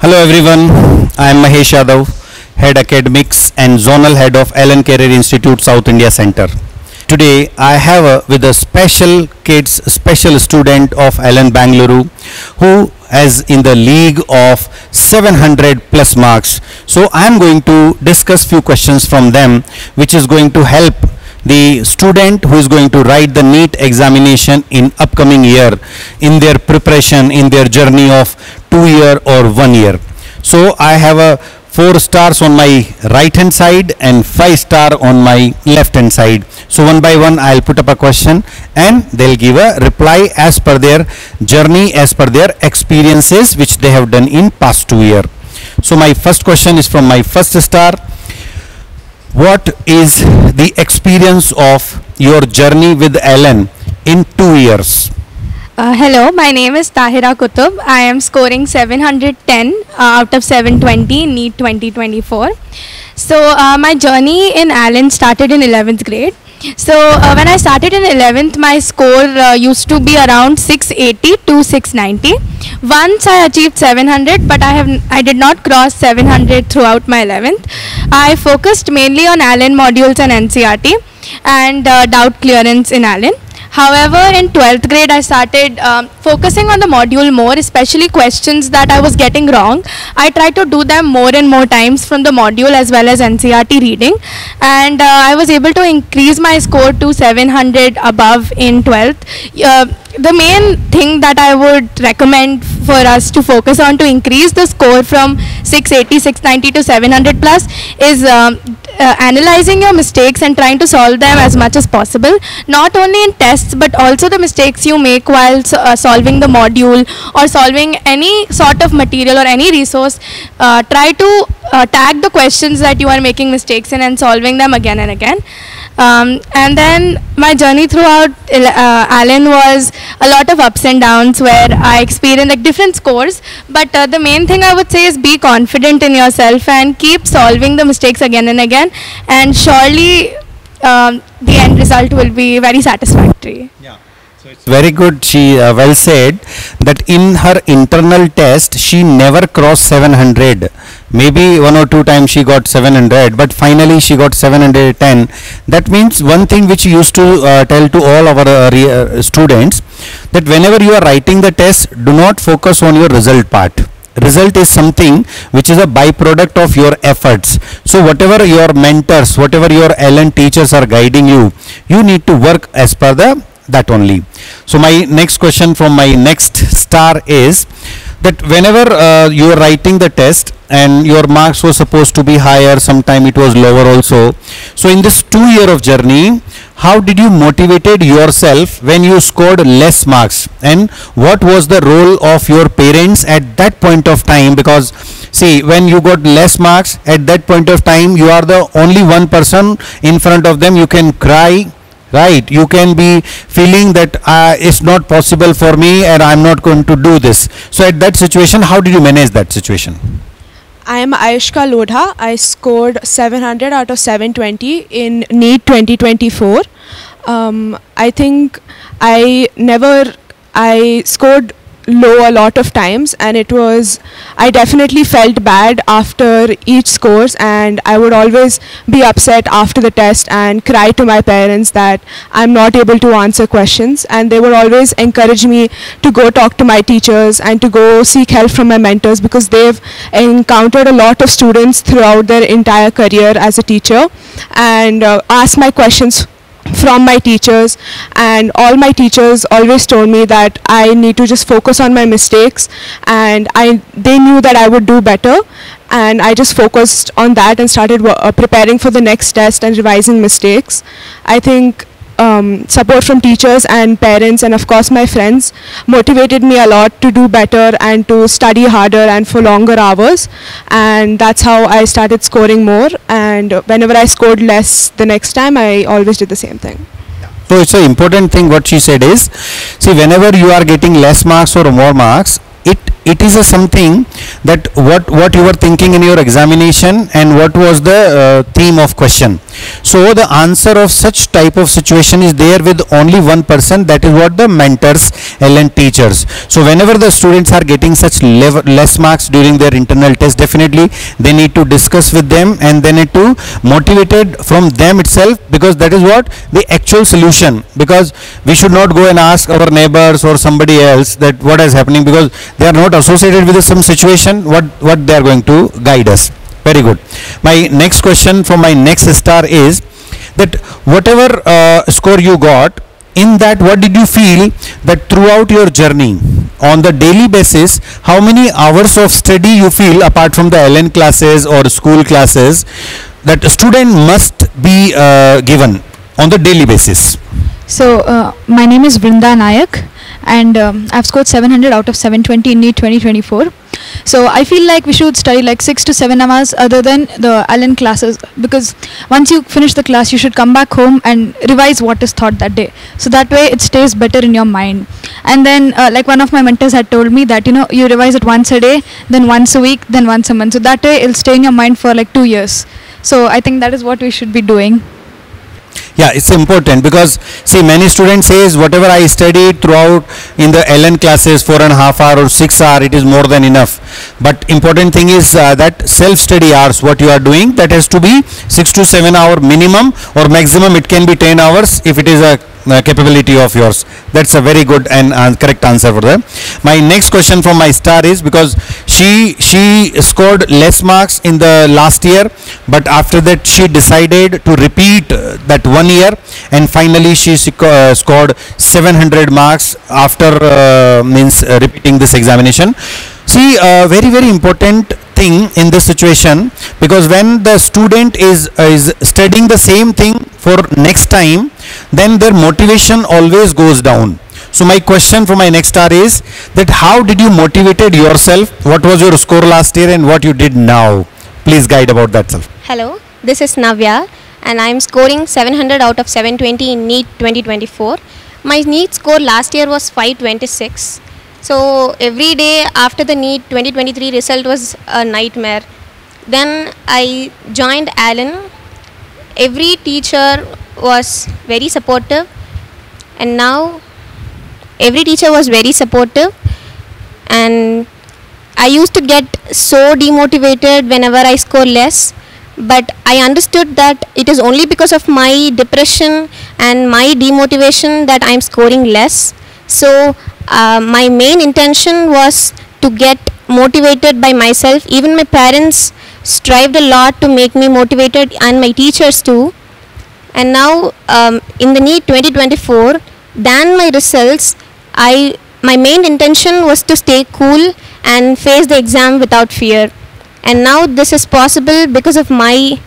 Hello everyone, I am Mahesh Yadav, Head Academics and Zonal Head of ALLEN Career Institute South India Center. Today I have with a special student of ALLEN Bengaluru who is in the league of 700 plus marks. So I am going to discuss few questions from them which is going to help the student who is going to write the NEET examination in upcoming year in their preparation, in their journey of 2 year or 1 year. So I have a 4 stars on my right hand side and 5 star on my left hand side. So one by one I'll put up a question and they'll give a reply as per their journey, as per their experiences which they have done in past 2 year. So my first question is from my first star. What is the experience of your journey with ALLEN in 2 years? Hello, my name is Tahira Kutub. I am scoring 710 out of 720 in NEET 2024. So my journey in ALLEN started in 11th grade. So when I started in 11th, my score used to be around 680 to 690. Once I achieved 700, but I did not cross 700 throughout my 11th. I focused mainly on ALLEN modules and NCERT and doubt clearance in ALLEN. However, in 12th grade, I started focusing on the module more, especially questions that I was getting wrong. I tried to do them more and more times from the module as well as NCERT reading. And I was able to increase my score to 700 above in 12th. The main thing that I would recommend for us to focus on to increase the score from 680, 690 to 700 plus is analyzing your mistakes and trying to solve them as much as possible, not only in tests but also the mistakes you make while solving the module or solving any sort of material or any resource. Try to tag the questions that you are making mistakes in and solving them again and again. And then my journey throughout ALLEN was a lot of ups and downs where I experienced like different scores, but the main thing I would say is be confident in yourself and keep solving the mistakes again and again, and surely the end result will be very satisfactory. Yeah. So it's very good. She well said that in her internal test she never crossed 700. Maybe 1 or 2 times she got 700, but finally she got 710. That means one thing which we used to tell to all our students, that whenever you are writing the test, do not focus on your result part. Result is something which is a byproduct of your efforts. So whatever your mentors, whatever your ALLEN teachers are guiding you, you need to work as per that only. So my next question from my next star is that whenever you are writing the test and your marks were supposed to be higher, sometime it was lower also. So in this 2 year of journey, how did you motivated yourself when you scored less marks, and what was the role of your parents at that point of time? Because see, when you got less marks at that point of time, you are the only one person in front of them. You can cry, right? You can be feeling that it's not possible for me and I'm not going to do this. So at that situation, how did you manage that situation? I am Ayushka Lodha. I scored 700 out of 720 in NEET 2024. I think I scored low a lot of times, and I definitely felt bad after each scores, and I would always be upset after the test and cry to my parents that I'm not able to answer questions, and they would always encourage me to go talk to my teachers and to go seek help from my mentors, because they've encountered a lot of students throughout their entire career as a teacher, and asked my questions from my teachers, and all my teachers always told me that I need to just focus on my mistakes, and they knew that I would do better, and I just focused on that and started preparing for the next test and revising mistakes. I think support from teachers and parents and of course my friends motivated me a lot to do better and to study harder and for longer hours, and that's how I started scoring more, and whenever I scored less the next time, I always did the same thing. So it's an important thing what she said is, see, whenever you are getting less marks or more marks, it it is a something that what you were thinking in your examination and what was the theme of question. So the answer of such type of situation is there with only one person, that is what the mentors, ALLEN teachers. So whenever the students are getting such less marks during their internal test, definitely they need to discuss with them and they need to motivate it from them itself, because that is what the actual solution. Because we should not go and ask our neighbors or somebody else that what is happening, because they are not associated with some situation, what they are going to guide us. Very good. My next question from my next star is that whatever score you got, in that what did you feel that throughout your journey on the daily basis, how many hours of study you feel apart from the ALLEN classes or school classes that a student must be given on the daily basis? So my name is Vrinda Nayak, and I've scored 700 out of 720 in NEET 2024. So I feel like we should study like 6 to 7 hours other than the ALLEN classes, because once you finish the class you should come back home and revise what is taught that day, so that way it stays better in your mind. And then like one of my mentors had told me that you revise it once a day, then once a week, then once a month, so that way it'll stay in your mind for like 2 years. So I think that is what we should be doing. Yeah, it's important, because see, many students says whatever I studied throughout in the ALLEN classes 4.5 hours or 6 hours, it is more than enough. But important thing is that self-study hours, what you are doing, that has to be 6 to 7 hour minimum, or maximum it can be 10 hours if it is a capability of yours. That's a very good and correct answer for them. My next question from my star is, because she scored less marks in the last year, but after that she decided to repeat that 1 year, and finally she scored 700 marks after repeating this examination. See, very important thing in this situation, because when the student is studying the same thing for next time, then their motivation always goes down. So my question for my next star is that how did you motivated yourself? What was your score last year and what you did now? Please guide about that, sir. Hello, this is Navya, and I am scoring 700 out of 720 in NEET 2024. My NEET score last year was 526. So every day after the NEET 2023 result was a nightmare. Then I joined ALLEN. Every teacher was very supportive, and now every teacher was very supportive, and I used to get so demotivated whenever I score less, but I understood that it is only because of my depression and my demotivation that I am scoring less. So my main intention was to get motivated by myself. Even my parents strived a lot to make me motivated, and my teachers too. And now in the NEET 2024, than my results, my main intention was to stay cool and face the exam without fear. And now this is possible because of my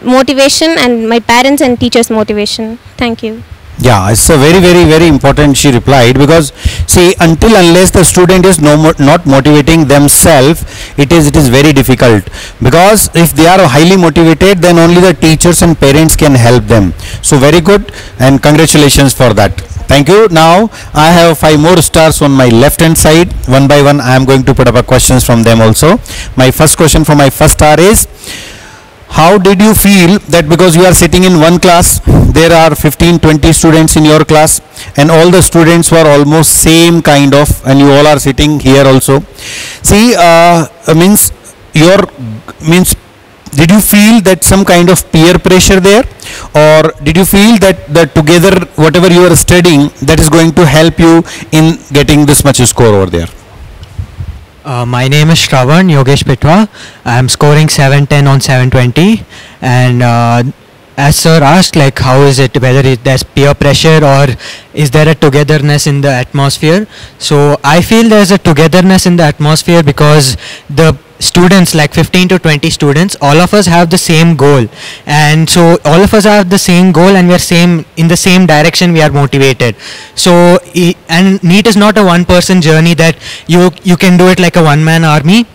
motivation and my parents and teachers' motivation. Thank you. Yeah, it's a very important, she replied, because see, until unless the student is not motivating themselves, it is very difficult, because if they are highly motivated, then only the teachers and parents can help them. So very good, and congratulations for that. Thank you. Now I have 5 more stars on my left hand side. One by one I am going to put up a questions from them also. My first question from my first star is, how did you feel that because you are sitting in one class, there are 15-20 students in your class, and all the students were almost same kind of, and you all are sitting here also. See, did you feel that some kind of peer pressure there, or did you feel that together whatever you are studying, that is going to help you in getting this much score over there? My name is Shravan Yogesh Pitwa. I am scoring 710 on 720, and as sir asked, like, how is it, whether there's peer pressure or is there a togetherness in the atmosphere? So I feel there's a togetherness in the atmosphere because the students, like 15 to 20 students, all of us have the same goal, and so all of us have the same goal, and we are in the same direction. We are motivated. So and NEET is not a one-person journey that you can do it like a one-man army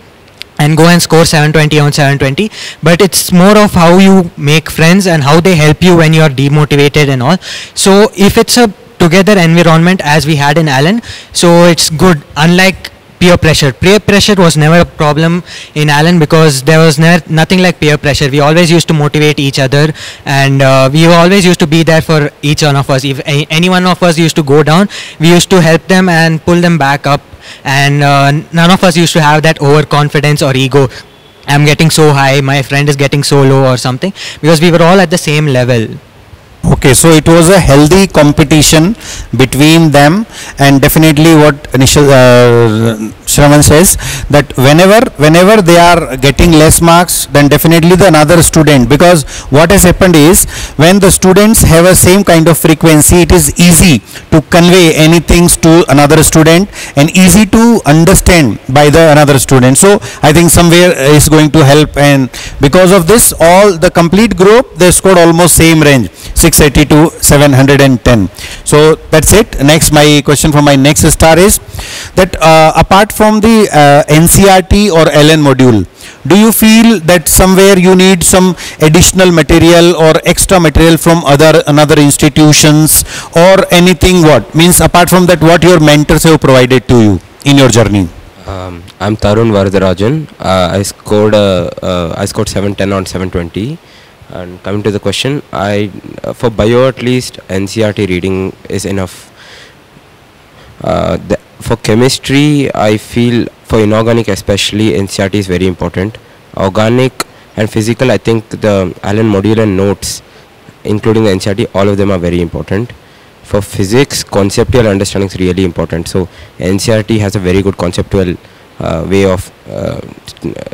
and go and score 720 on 720, but it's more of how you make friends and how they help you when you are demotivated and all. So if it's a together environment as we had in ALLEN, so it's good. Unlike peer pressure. Peer pressure was never a problem in Allen because there was nothing like peer pressure. We always used to motivate each other, and we always used to be there for each one of us. If any one of us used to go down, we used to help them and pull them back up, and none of us used to have that overconfidence or ego. I'm getting so high, my friend is getting so low or something, because we were all at the same level. Okay, so it was a healthy competition between them, and definitely what Shravan says, that whenever they are getting less marks, then definitely the another student, because what has happened is when the students have a same kind of frequency, it is easy to convey anything to another student and easy to understand by the another student. So I think somewhere is going to help, and because of this, all the complete group, they scored almost same range, 680 to 710. So that's it. Next, my question from my next star is that apart from the NCRT or ALLEN module, do you feel that somewhere you need some additional material or extra material from another institutions or anything? What means apart from that, what your mentors have provided to you in your journey? I'm Tarun Varadarajan. I scored 710 on 720. And coming to the question, for bio at least NCRT reading is enough. For chemistry, I feel for inorganic especially NCRT is very important. Organic and physical, I think the ALLEN module and notes, including the NCRT, all of them are very important. For physics, conceptual understanding is really important. So NCRT has a very good conceptual way of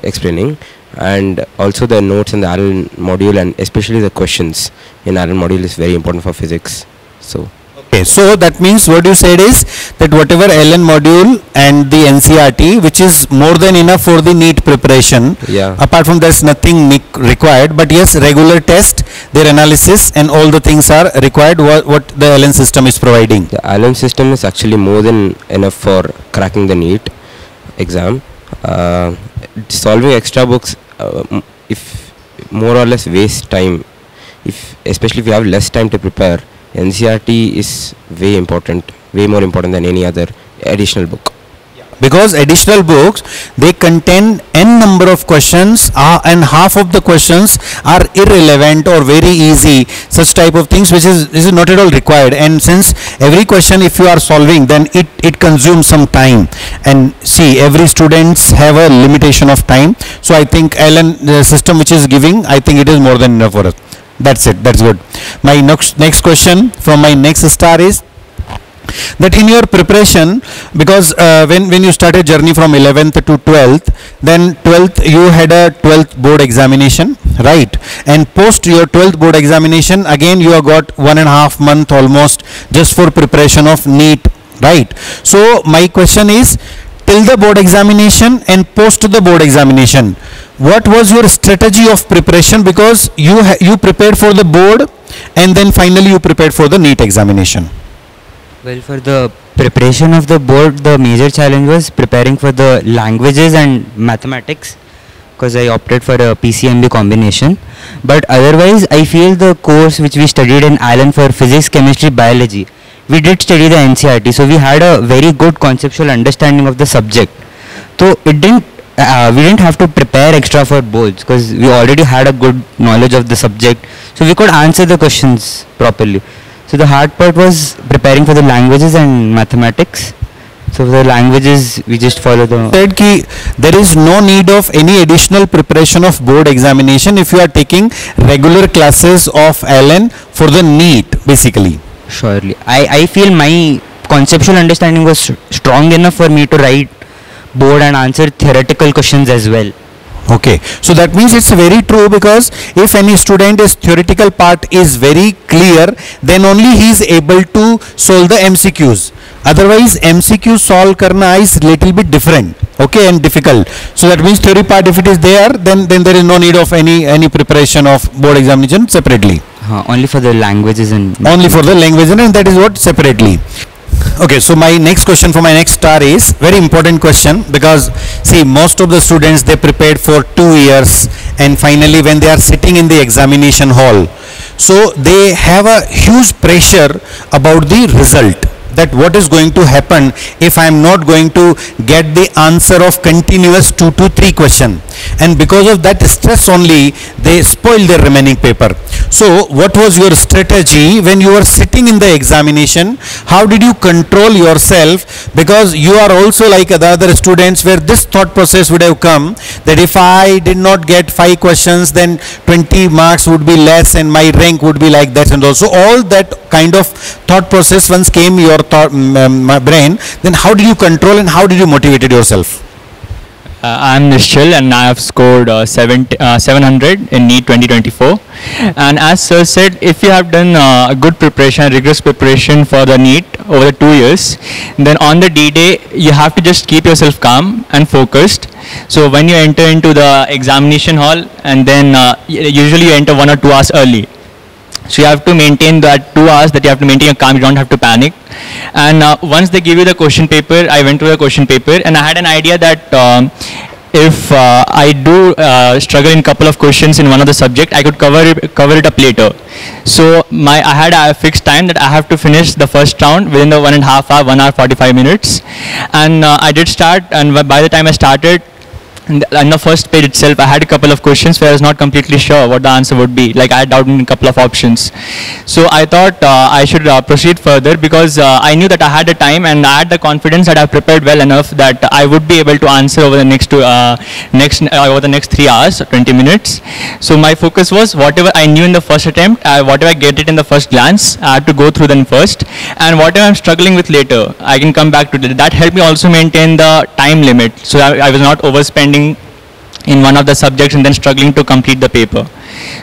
explaining. And also the notes in the ALLEN module, and especially the questions in ALLEN module, is very important for physics. So okay, so that means what you said is that whatever ALLEN module and the NCRT, which is more than enough for the NEET preparation. Yeah. Apart from there's nothing required, but yes, regular test, their analysis and all the things are required. What the ALLEN system is providing. The ALLEN system is actually more than enough for cracking the NEET exam. Solving extra books, if more or less waste time, especially if you have less time to prepare, NCRT is way more important than any other additional book. Because additional books, they contain n number of questions, and half of the questions are irrelevant or very easy, such type of things which is not at all required. And since every question if you are solving, then it consumes some time, and see, every students have a limitation of time. So I think ALLEN system which is giving, I think it is more than enough for us. That's it, that's good. My next question from my next star is that in your preparation, because when you started journey from 11th to 12th, then 12th you had a 12th board examination, right? And post your 12th board examination, again you have got 1.5 month almost just for preparation of NEET, right? So my question is, till the board examination and post the board examination, what was your strategy of preparation? Because you prepared for the board and then finally you prepared for the NEET examination. Well, for the preparation of the board, the major challenge was preparing for the languages and mathematics, because I opted for a PCMB combination. But otherwise, I feel the course which we studied in ALLEN for physics, chemistry, biology, we did study the NCRT, so we had a very good conceptual understanding of the subject. So we didn't have to prepare extra for boards, because we already had a good knowledge of the subject, so we could answer the questions properly. So the hard part was preparing for the languages and mathematics. So for the languages, we just follow the... Said ki there is no need of any additional preparation of board examination if you are taking regular classes of ALLEN for the NEET, basically. Surely. I feel my conceptual understanding was strong enough for me to write board and answer theoretical questions as well. Okay, so that means it's very true, because if any student's theoretical part is very clear, then only he is able to solve the MCQs. Otherwise, MCQ solve karna is little bit different, okay, and difficult. So that means theory part, if it is there, then there is no need of any preparation of board examination separately. Only for the languages and... Only for the language, and that is what separately. Okay, so my next question for my next star is very important question, because see, most of the students, they prepared for 2 years, and finally when they are sitting in the examination hall, so they have a huge pressure about the result. that what is going to happen if I am not going to get the answer of continuous 2 to 3 question, and because of that stress only they spoil their remaining paper. So what was your strategy when you were sitting in the examination? How did you control yourself? Because you are also like the other students where this thought process would have come that if I did not get 5 questions then 20 marks would be less and my rank would be like that, and also all that kind of thought process once came your my brain, then how did you control and how did you motivate yourself? I'm Nishchal and I have scored 700 in NEET 2024. And as sir said, if you have done a good preparation, rigorous preparation for the NEET over the 2 years, then on the D-Day you have to just keep yourself calm and focused. So when you enter into the examination hall, and then usually you enter 1 or 2 hours early. So you have to maintain that 2 hours, that you have to maintain your calm, you don't have to panic. And once they give you the question paper, I went through the question paper and I had an idea that if I do struggle in couple of questions in one of the subject, I could cover it up later. So I had a fixed time that I have to finish the first round within the 1.5 hour, 1 hour 45 minutes. And I did start, and by the time I started, in the first page itself, I had a couple of questions where I was not completely sure what the answer would be. Like I had doubted in a couple of options. So I thought I should proceed further because I knew that I had the time and I had the confidence that I prepared well enough that I would be able to answer over the next over the next 3 hours, 20 minutes. So my focus was whatever I knew in the first attempt, whatever I get it in the first glance, I had to go through them first, and whatever I'm struggling with later, I can come back to that. That helped me also maintain the time limit, so I was not overspending in one of the subjects and then struggling to complete the paper.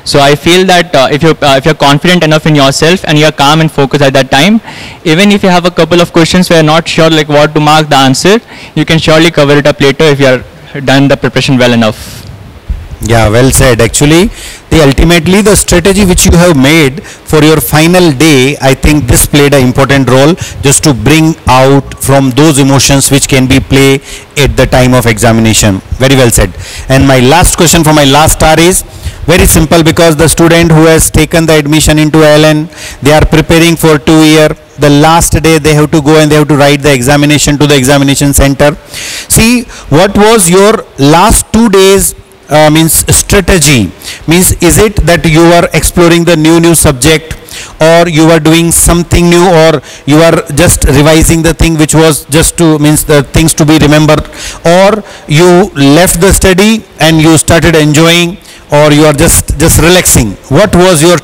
So I feel that if you're confident enough in yourself and you're calm and focused at that time, even if you have a couple of questions where you're not sure like what to mark the answer, you can surely cover it up later if you are done the preparation well enough. Yeah, well said. Actually, ultimately the strategy which you have made for your final day, I think this played an important role just to bring out from those emotions which can be play at the time of examination. Very well said. And my last question for my last star is very simple, because the student who has taken the admission into ALLEN, they are preparing for 2 years. The last day they have to go and they have to write the examination to the examination center. See, what was your last 2 days means strategy? Means is it that you are exploring the new subject, or you are doing something new, or you are just revising the thing which was just to means the things to be remembered, or you left the study and you started enjoying, or you are just relaxing? What was your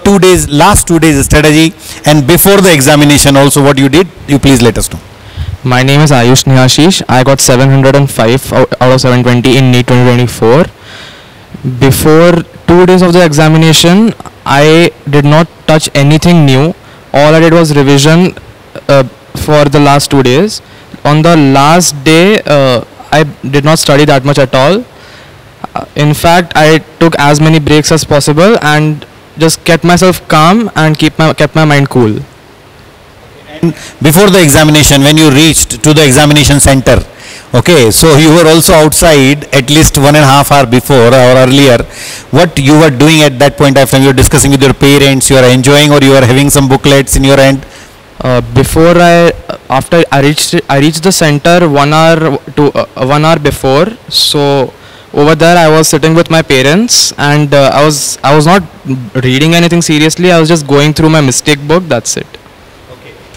last 2 days strategy, and before the examination also what you did? You please let us know. My name is Ayush Nihashish. I got 705 out of 720 in NEET 2024. Before 2 days of the examination, I did not touch anything new. All I did was revision for the last 2 days. On the last day, I did not study that much at all. In fact, I took as many breaks as possible and just kept myself calm and kept my mind cool. And before the examination, when you reached to the examination center, okay, so you were also outside at least 1.5 hours before or earlier. What you were doing at that point of time? You were discussing with your parents, you are enjoying, or you are having some booklets in your hand? After I reached the center 1 hour before. So over there I was sitting with my parents, and I was not reading anything seriously. I was just going through my mistake book. That's it.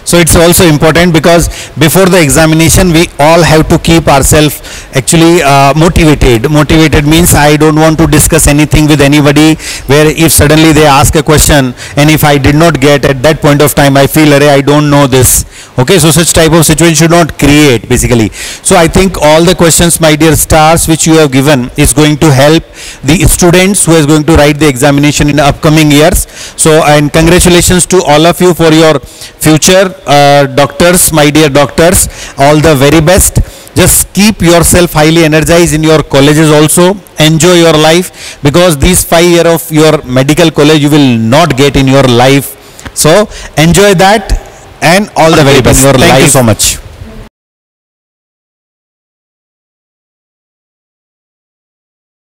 So it's also important, because before the examination we all have to keep ourselves actually motivated. Motivated means I don't want to discuss anything with anybody where if suddenly they ask a question and if I did not get at that point of time, I feel I don't know this. Okay, so such type of situation should not create basically. So I think all the questions, my dear stars, which you have given is going to help the students who is going to write the examination in the upcoming years. So, and congratulations to all of you for your future doctors, my dear doctors, all the very best. Just keep yourself highly energized in your colleges also. Enjoy your life, because these 5 years of your medical college you will not get in your life. So enjoy that, and all the very best. Thank you so much.